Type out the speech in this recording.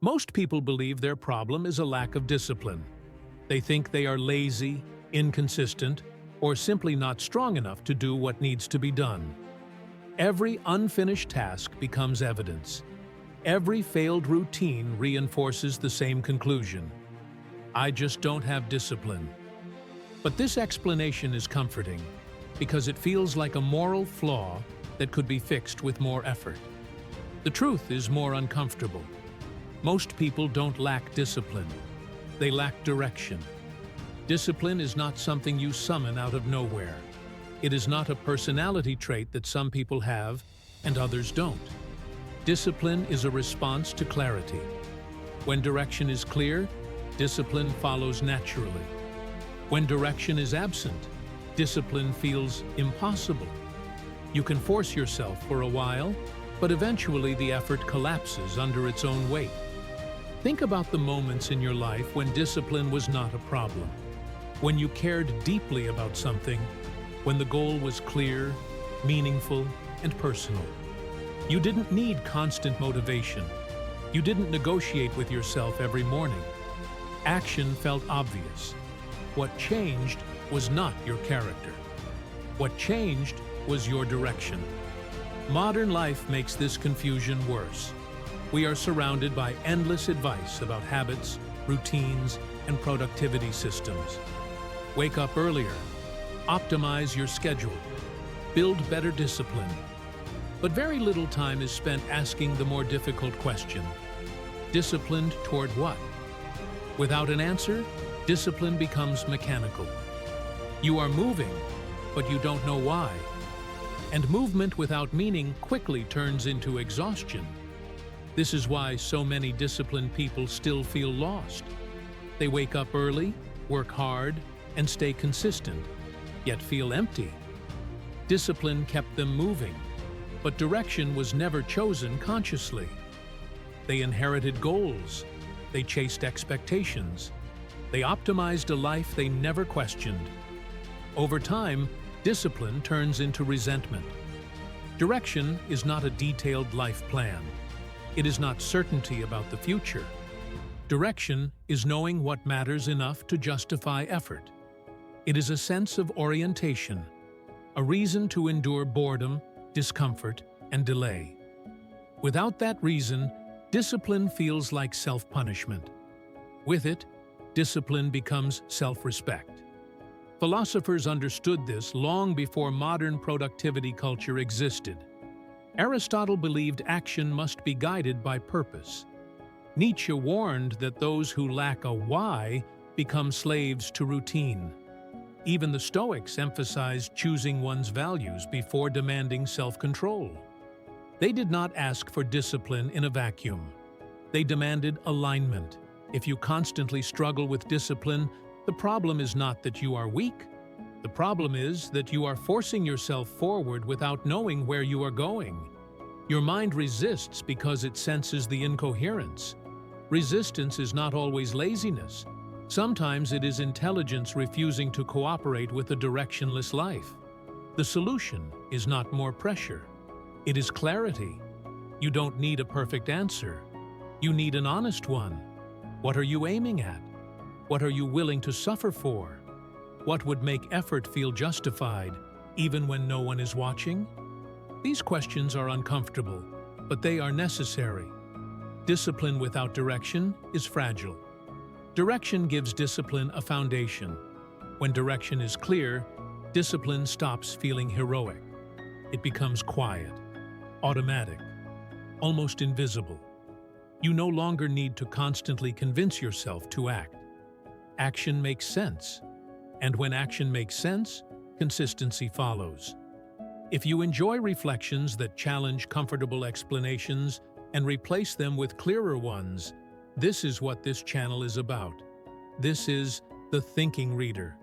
Most people believe their problem is a lack of discipline. They think they are lazy, inconsistent, or simply not strong enough to do what needs to be done. Every unfinished task becomes evidence. Every failed routine reinforces the same conclusion. I just don't have discipline. But this explanation is comforting because it feels like a moral flaw that could be fixed with more effort. The truth is more uncomfortable. Most people don't lack discipline. They lack direction. Discipline is not something you summon out of nowhere. It is not a personality trait that some people have and others don't. Discipline is a response to clarity. When direction is clear, discipline follows naturally. When direction is absent, discipline feels impossible. You can force yourself for a while, but eventually the effort collapses under its own weight. Think about the moments in your life when discipline was not a problem. When you cared deeply about something, when the goal was clear, meaningful, and personal. You didn't need constant motivation. You didn't negotiate with yourself every morning. Action felt obvious. What changed was not your character. What changed was your direction. Modern life makes this confusion worse. We are surrounded by endless advice about habits, routines, and productivity systems. Wake up earlier. Optimize your schedule. Build better discipline. But very little time is spent asking the more difficult question. Disciplined toward what? Without an answer, discipline becomes mechanical. You are moving, but you don't know why. And movement without meaning quickly turns into exhaustion. This is why so many disciplined people still feel lost. They wake up early, work hard, and stay consistent, yet feel empty. Discipline kept them moving, but direction was never chosen consciously. They inherited goals. They chased expectations. They optimized a life they never questioned. Over time, discipline turns into resentment. Direction is not a detailed life plan. It is not certainty about the future. Direction is knowing what matters enough to justify effort. It is a sense of orientation, a reason to endure boredom, discomfort, and delay. Without that reason, discipline feels like self-punishment. With it, discipline becomes self-respect. Philosophers understood this long before modern productivity culture existed. Aristotle believed action must be guided by purpose. Nietzsche warned that those who lack a why become slaves to routine. Even the Stoics emphasized choosing one's values before demanding self-control. They did not ask for discipline in a vacuum. They demanded alignment. If you constantly struggle with discipline, the problem is not that you are weak. The problem is that you are forcing yourself forward without knowing where you are going. Your mind resists because it senses the incoherence. Resistance is not always laziness. Sometimes it is intelligence refusing to cooperate with a directionless life. The solution is not more pressure. It is clarity. You don't need a perfect answer. You need an honest one. What are you aiming at? What are you willing to suffer for? What would make effort feel justified, even when no one is watching? These questions are uncomfortable, but they are necessary. Discipline without direction is fragile. Direction gives discipline a foundation. When direction is clear, discipline stops feeling heroic. It becomes quiet, automatic, almost invisible. You no longer need to constantly convince yourself to act. Action makes sense. And when action makes sense, consistency follows. If you enjoy reflections that challenge comfortable explanations and replace them with clearer ones, this is what this channel is about. This is The Thinking Reader.